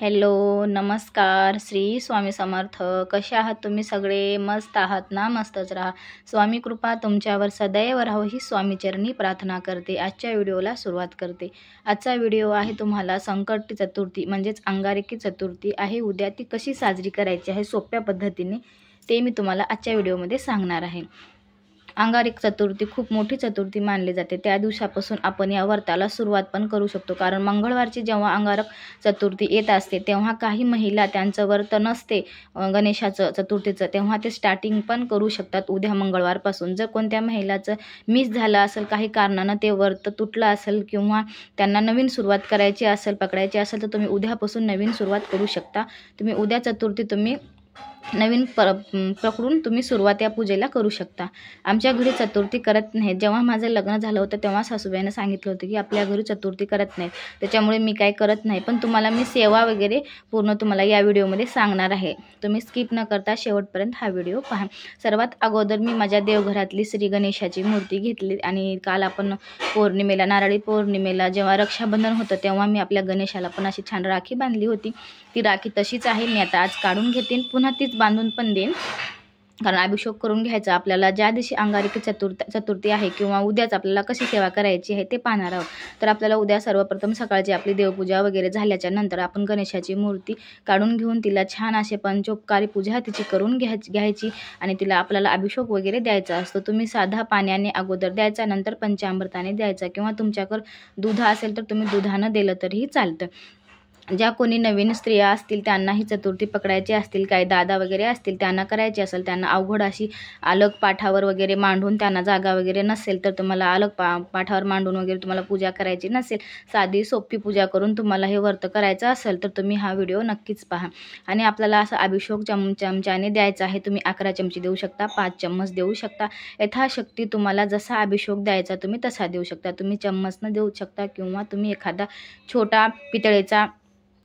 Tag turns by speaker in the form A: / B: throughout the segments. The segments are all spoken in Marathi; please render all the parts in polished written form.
A: हॅलो, नमस्कार. श्री स्वामी समर्थ. कसे आहात तुम्ही सगळे? मस्त आहात ना? मस्तच राहा. स्वामी कृपा तुमच्यावर सदैव राहो ही स्वामीचरणी प्रार्थना करते. आजच्या व्हिडिओला सुरुवात करते. आजचा व्हिडिओ आहे तुम्हाला संकट चतुर्थी म्हणजेच अंगारकी चतुर्थी आहे उद्या, ती कशी साजरी करायची आहे सोप्या पद्धतीने ते मी तुम्हाला आजच्या व्हिडिओमध्ये सांगणार आहे. अंगारकी चतुर्थी खूप मोठी चतुर्थी मानली जाते. त्या दिवसापासून आपण या व्रताला सुरुवात पण करू शकतो, कारण मंगळवारची जेव्हा अंगारक चतुर्थी येत असते तेव्हा काही महिला त्यांचं व्रत नसते गणेशाचं चतुर्थीचं, तेव्हा ते स्टार्टिंग पण करू शकतात उद्या मंगळवारपासून. जर कोणत्या महिलाचं मिस झालं असेल, काही कारणानं ते व्रत तुटलं असेल किंवा त्यांना नवीन सुरुवात करायची असेल, पकडायची असेल, तर तुम्ही उद्यापासून नवीन सुरुवात करू शकता. तुम्ही उद्या चतुर्थी तुम्ही नवीन पकडून तुम्ही सुरुवात या पूजेला करू शकता. आमच्या घरी चतुर्थी करत नाही. जेव्हा माझं लग्न झालं होतं तेव्हा सासूबाईनं सांगितलं होतं की आपल्या घरी चतुर्थी करत नाही, त्याच्यामुळे मी काय करत नाही. पण तुम्हाला मी सेवा वगैरे पूर्ण तुम्हाला या व्हिडिओमध्ये सांगणार आहे. तुम्ही स्किप न करता शेवटपर्यंत हा व्हिडिओ पहा. सर्वात अगोदर मी माझ्या देवघरातली श्री गणेशाची मूर्ती घेतली आणि काल आपण पौर्णिमेला, नारळी पौर्णिमेला जेव्हा रक्षाबंधन होतं तेव्हा मी आपल्या गणेशाला पण अशी छान राखी बांधली होती. ती राखी तशीच आहे. मी आता आज काढून घेते, पुन्हा तीच बांधून पण देईन, कारण अभिषेक करून घ्यायचा आपल्याला. ज्या दिवशी अंगारकी चतुर्थी आहे किंवा उद्याच आपल्याला कशी सेवा करायची आहे ते पाहणार आहोत. तर आपल्याला उद्या सर्वप्रथम सकाळची आपली देवपूजा वगैरे झाल्याच्या नंतर आपण गणेशाची मूर्ती काढून घेऊन तिला छान असे पंचोपकारी पूजा तिची करून घ्यायची आणि तिला आपल्याला अभिषेक वगैरे द्यायचा असतो. तुम्ही साधा पाण्याने अगोदर द्यायचा, नंतर पंचामृताने द्यायचा, किंवा तुमच्याकडे दूध असेल तर तुम्ही दुधानं दिलं तरीही चालतं. ज्या कोणी नवीन स्त्रिया असतील त्यांना ही चतुर्थी पकडायची असतील, काही दादा वगैरे असतील त्यांना करायची असेल, त्यांना अवघड अशी अलग पाठावर वगैरे मांडून, त्यांना जागा वगैरे नसेल तर तुम्हाला अलग पाठावर मांडून वगैरे तुम्हाला पूजा करायची नसेल, साधी सोपी पूजा करून तुम्हाला हे व्रत करायचं असेल तर तुम्ही हा व्हिडिओ नक्कीच पहा. आणि आपल्याला असं अभिषेक चमच्याने द्यायचा आहे. तुम्ही 11 चमचे देऊ शकता, 5 चम्मच देऊ शकता. यथाशक्ती तुम्हाला जसा अभिषेक द्यायचा तुम्ही तसा देऊ शकता. तुम्ही चम्मचनं देऊ शकता किंवा तुम्ही एखादा छोटा पितळेचा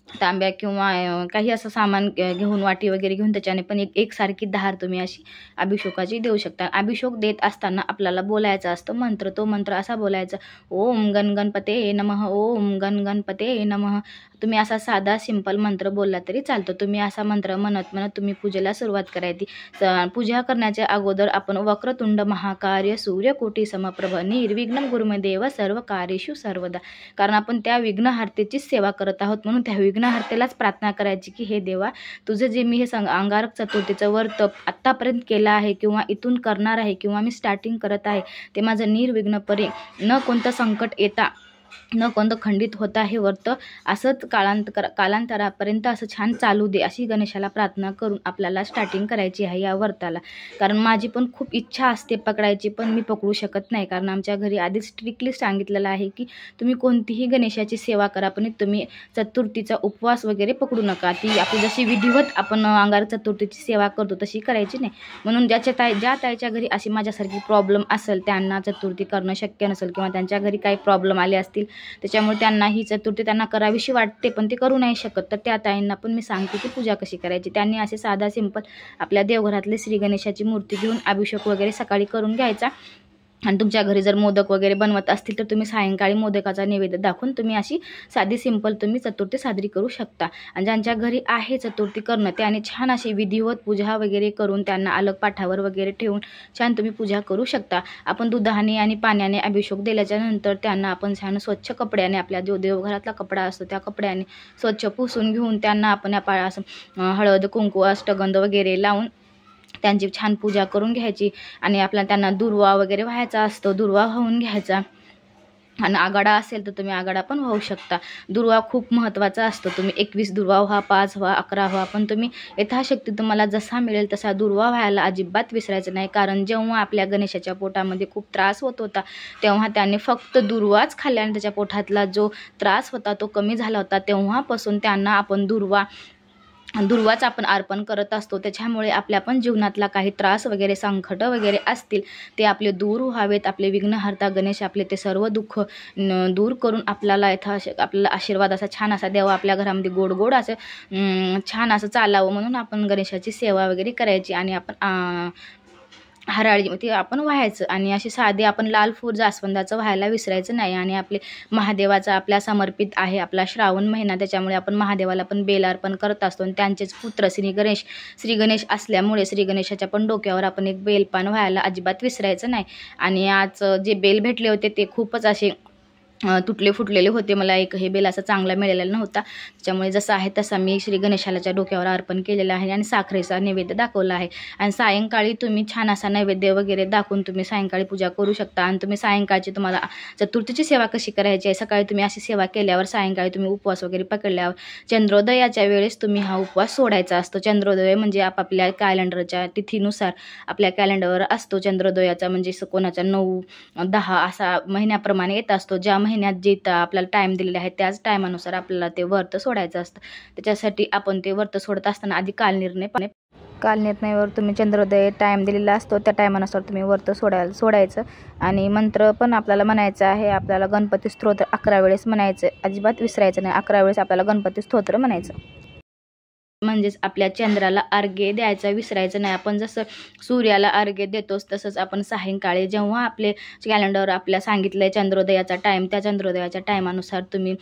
A: तांब्या किंवा काही असं सामान घेऊन, वाटी वगैरे घेऊन त्याच्याने पण एकसारखी धार तुम्ही अशी अभिषेकाची देऊ शकता. अभिषेक देत असताना आपल्याला बोलायचा असतो मंत्र. तो मंत्र असा बोलायचा, ओम गणपते नमः, ओम गणपते नमः. तुम्ही असा साधा सिंपल मंत्र बोलला तरी चालतो. तुम्ही असा मंत्र म्हणत तुम्ही पूजेला सुरुवात करायची. पूजा करण्याच्या अगोदर आपण वक्रतुंड महाकार्य सूर्यकोटी समप्रभ निर्विघ्नं गुरुदेव सर्व कार्येषु सर्वदा, कारण आपण त्या विघ्नहर्तेचीच सेवा करत आहोत. म्हणून त्या विघ्नहर्तेलाच प्रार्थना करायची की हे देवा, तुझं जे मी हे अंगारक चतुर्थीचं व्रत आत्तापर्यंत केलं आहे किंवा इथून करणार आहे किंवा मी स्टार्टिंग करत आहे, ते माझं निर्विघ्नपणे न कोणतं संकट येता, न कोणतं खंडित होता हे व्रत असंच कालांतरापर्यंत असं छान चालू दे, अशी गणेशाला प्रार्थना करून आपल्याला स्टार्टिंग करायची आहे या व्रताला. कारण माझी पण खूप इच्छा असते पकडायची, पण मी पकडू शकत नाही, कारण आमच्या घरी आधीच स्ट्रिक्टली सांगितलेलं आहे की तुम्ही कोणतीही गणेशाची सेवा करा, पण तुम्ही चतुर्थीचा उपवास वगैरे पकडू नका. ती आपली जशी विधिवत आपण अंगारक चतुर्थीची सेवा करतो तशी करायची नाही. म्हणून ज्या ताईच्या घरी अशी माझ्यासारखी प्रॉब्लेम असेल, त्यांना चतुर्थी करणं शक्य नसेल किंवा त्यांच्या घरी काही प्रॉब्लेम आले असतील, त्याच्यामुळे त्यांना ही चतुर्थी त्यांना करावीशी वाटते पण ते करू नाही शकत, तर त्या ताईंना पण मी सांगते की पूजा कशी करायची. त्यांनी असे साधा सिंपल आपल्या देवघरातले श्री गणेशाची मूर्ती घेऊन अभिषेक वगैरे सकाळी करून घ्यायचा. आणि तुमच्या घरी जर मोदक वगैरे बनवत असतील तर तुम्ही सायंकाळी मोदकाचा नैवेद्य दाखवून तुम्ही अशी साधी सिंपल तुम्ही चतुर्थी साजरी करू शकता. आणि ज्यांच्या घरी आहे चतुर्थी करणं, त्याने छान अशी विधिवत पूजा वगैरे करून त्यांना अलग पाठावर वगैरे ठेवून छान तुम्ही पूजा करू शकता. आपण दुधाने आणि पाण्याने अभिषेक दिल्याच्या नंतर त्यांना आपण छान स्वच्छ कपड्याने, आपल्या जो देवघरातला कपडा असतो त्या कपड्याने स्वच्छ पुसून घेऊन त्यांना आपण असं हळद कुंकू अष्टगंध वगैरे लावून त्यांची छान पूजा करून घ्यायची. आणि आपल्याला त्यांना दुर्वा वगैरे व्हायचा असतो, दुर्वा वाहून घ्यायचा. आणि आघाडा असेल तर तुम्ही आघाडा पण वाहू शकता. दुर्वा खूप महत्त्वाचा असतो. तुम्ही 21 दुर्वा व्हा, 5 व्हा, 11 व्हा, पण तुम्ही यथाशक्ती तुम्हाला जसा मिळेल तसा दुर्वा व्हायला अजिबात विसरायचं नाही. कारण जेव्हा आपल्या गणेशाच्या पोटामध्ये खूप त्रास होत होता तेव्हा त्याने फक्त दुर्वाच खाल्ल्याने त्याच्या पोटातला जो त्रास होता तो कमी झाला होता. तेव्हापासून त्यांना आपण दुर्वाच आपण अर्पण करत असतो. त्याच्यामुळे आपल्या पण जीवनातला काही त्रास वगैरे, संकट वगैरे असतील ते आपले दूर व्हावेत. आपले विघ्नहर्ता गणेश आपले ते सर्व दुःख दूर करून आपल्याला आपल्याला आशीर्वाद असा छान असा द्यावा, आपल्या घरामध्ये गोड असं छान असं चालावं, म्हणून आपण गणेशाची सेवा वगैरे करायची. आणि आपण हराळी ते आपण व्हायचं आणि अशी साधी आपण लाल फूल जास्वंदाचं व्हायला विसरायचं नाही. आणि आपले महादेवाचा आपल्या समर्पित आहे आपला श्रावण महिना, त्याच्यामुळे आपण महादेवाला पण बेल अर्पण करत असतो. आणि त्यांचेच पुत्र श्री गणेश असल्यामुळे श्री गणेशाच्या पण डोक्यावर आपण एक बेलपान व्हायला अजिबात विसरायचं नाही. आणि आज जे बेल भेटले होते ते खूपच असे तुटले फुटलेले होते. मला एक हे बेल असा चांगला मिळालेला नव्हता, त्याच्यामुळे जसा आहे तसा मी श्री गणेशालाच्या डोक्यावर अर्पण केलेला आहे आणि साखरेचा नैवेद्य दाखवला आहे. आणि सायंकाळी तुम्ही छान असा नैवेद्य वगैरे दाखवून तुम्ही सायंकाळी पूजा करू शकता. आणि तुम्ही सायंकाळची तुम्हाला चतुर्थीची सेवा कशी करायची आहे, सकाळी तुम्ही अशी सेवा केल्यावर सायंकाळी तुम्ही उपवास वगैरे पकडल्यावर चंद्रोदयाच्या वेळेस तुम्ही हा उपवास सोडायचा असतो. चंद्रोदय म्हणजे आपापल्या कॅलेंडरच्या तिथीनुसार आपल्या कॅलेंडरवर असतो चंद्रोदयाचा, म्हणजे कोणाचा 9-10 असा महिन्याप्रमाणे येत असतो. ज्या महिन्यात जे आपल्याला टाईम दिलेले आहे त्याच टायमानुसार आपल्याला ते व्रत सोडायचं असतं. त्याच्यासाठी आपण ते व्रत सोडत असताना आधी कालनिर्णयावर तुम्ही चंद्रोदय टाईम दिलेला असतो त्या टायमानुसार तुम्ही व्रत सोडायचं. आणि मंत्र पण आपल्याला म्हणायचं आहे. आपल्याला गणपती स्तोत्र 11 वेळेस म्हणायचं, अजिबात विसरायचं नाही. 11 वेळेस आपल्याला गणपती स्तोत्र म्हणायचं. म्हणजेच आपल्या चंद्राला अर्घ्य द्यायचं विसरायचं नाही. आपण जसं सूर्याला अर्घ्य देतोच तसंच आपण सायंकाळी जेव्हा आपले कॅलेंडर आपल्या सांगितलंय चंद्रोदयाचा टाईम, त्या चंद्रोदयाच्या टायमानुसार तुम्ही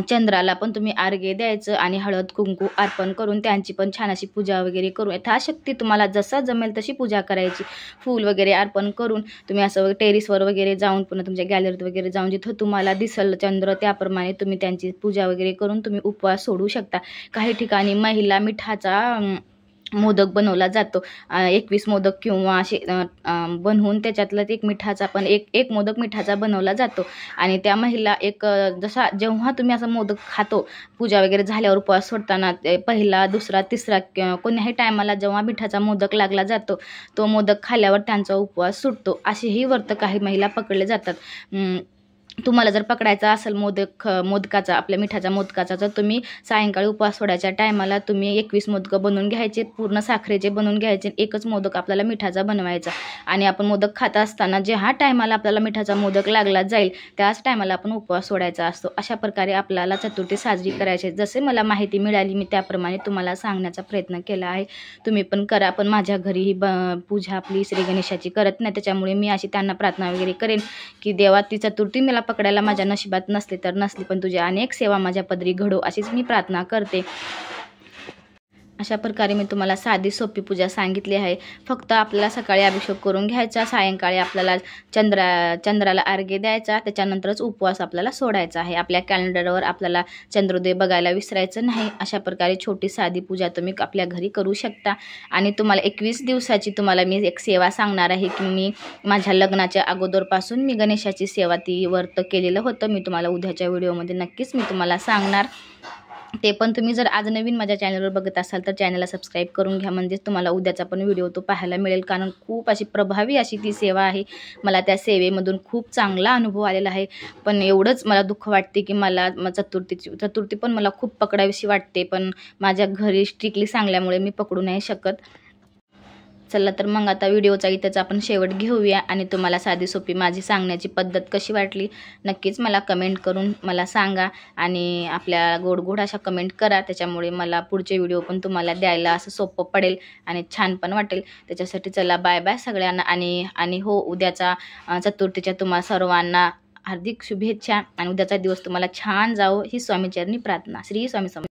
A: चंद्राला पण तुम्ही अर्घ्य द्यायचं आणि हळद कुंकू अर्पण करून त्यांची पण छान अशी पूजा वगैरे करून यथाशक्ती तुम्हाला जसा जमेल तशी पूजा करायची. फूल वगैरे अर्पण करून तुम्ही असं टेरिसवर वगैरे जाऊन पुन्हा तुमच्या गॅलरीत वगैरे जाऊन जिथं तुम्हाला दिसल चंद्र त्याप्रमाणे तुम्ही त्यांची पूजा वगैरे करून तुम्ही उपवास सोडू शकता. काही ठिकाणी महिला मिठाचा मोदक बनवला जातो. 21 मोदक किंवा असे बनवून त्याच्यातलं एक मिठाचा पण एक मोदक मिठाचा बनवला जातो. आणि त्या महिला जसा जेव्हा तुम्ही असं मोदक खातो पूजा वगैरे झाल्यावर उपवास सोडताना पहिला दुसरा तिसरा कोण्याही टायमाला जेव्हा मिठाचा मोदक लागला जातो तो मोदक खाल्ल्यावर त्यांचा उपवास सुटतो. असेही व्रत काही महिला पकडले जातात. तुम्हाला जर पकडायचा असेल मोदकाचा आपल्या मिठाच्या मोदकाचा तर तुम्ही सायंकाळी उपवास सोडायच्या टायमाला तुम्ही 21 मोदकं बनवून घ्यायचे, पूर्ण साखरेचे बनवून घ्यायचे. एकच मोदक आपल्याला मिठाचा बनवायचा. आणि आपण मोदक खात असताना ज्या टायमाला आपल्याला मिठाचा मोदक लागला जाईल त्याच टायमाला आपण उपवास सोडायचा असतो. अशा प्रकारे आपल्याला चतुर्थी साजरी करायची. जसे मला माहिती मिळाली मी त्याप्रमाणे तुम्हाला सांगण्याचा प्रयत्न केला आहे. तुम्ही पण करा. पण माझ्या घरी ही पूजा आपली श्री गणेशाची करत नाही, त्याच्यामुळे मी अशी त्यांना प्रार्थना वगैरे करेन की देवा ती चतुर्थी मला पकडायला माझ्या नशिबात नसली तर नसली, पण तुझ्या अनेक सेवा माझ्या पदरी घडो अशीच मी प्रार्थना करते. अशा प्रकारे मी तुम्हाला साधी सोपी पूजा सांगितली आहे. फक्त आपल्याला सकाळी अभिषेक करून घ्यायचा, सायंकाळी आपल्याला चंद्राला अर्घ्य द्यायचा, त्याच्यानंतरच उपवास आपल्याला सोडायचा आहे. आपल्या कॅलेंडरवर आपल्याला चंद्रोदय बघायला विसरायचं नाही. अशा प्रकारे छोटी साधी पूजा तुम्ही आपल्या घरी करू शकता. आणि तुम्हाला 21 दिवसाची तुम्हाला मी एक सेवा सांगणार आहे की मी माझ्या लग्नाच्या अगोदरपासून मी गणेशाची सेवा ती व्रत केलेलं होतं. मी तुम्हाला उद्याच्या व्हिडिओमध्ये नक्कीच मी तुम्हाला सांगणार. ते पण तुम्ही जर आज नवीन माझ्या चॅनलवर बघत असाल तर चॅनलला सबस्क्राईब करून घ्या, म्हणजेच तुम्हाला उद्याचा पण व्हिडिओ तो पाहायला मिळेल. कारण खूप अशी प्रभावी अशी ती सेवा आहे. मला त्या सेवेमधून खूप चांगला अनुभव आलेला आहे. पण एवढंच मला दुःख वाटते की मला चतुर्थी पण मला खूप पकडावीशी वाटते, पण माझ्या घरी स्ट्रिक्टली सांगल्यामुळे मी पकडू नाही शकत. चला तर मग आता व्हिडिओचा इथंच आपण शेवट घेऊया. आणि तुम्हाला साधी सोपी माझी सांगण्याची पद्धत कशी वाटली नक्कीच मला कमेंट करून मला सांगा. आणि आपल्या गोड अशा कमेंट करा, त्याच्यामुळे मला पुढचे व्हिडिओ पण तुम्हाला द्यायला असं सोपं पडेल आणि छान पण वाटेल. त्याच्यासाठी चला बाय बाय सगळ्यांना. आणि हो, उद्याचा चतुर्थीच्या तुम्हा सर्वांना हार्दिक शुभेच्छा आणि उद्याचा दिवस तुम्हाला छान जावो ही स्वामीचरणी प्रार्थना. श्री स्वामी समर्थ.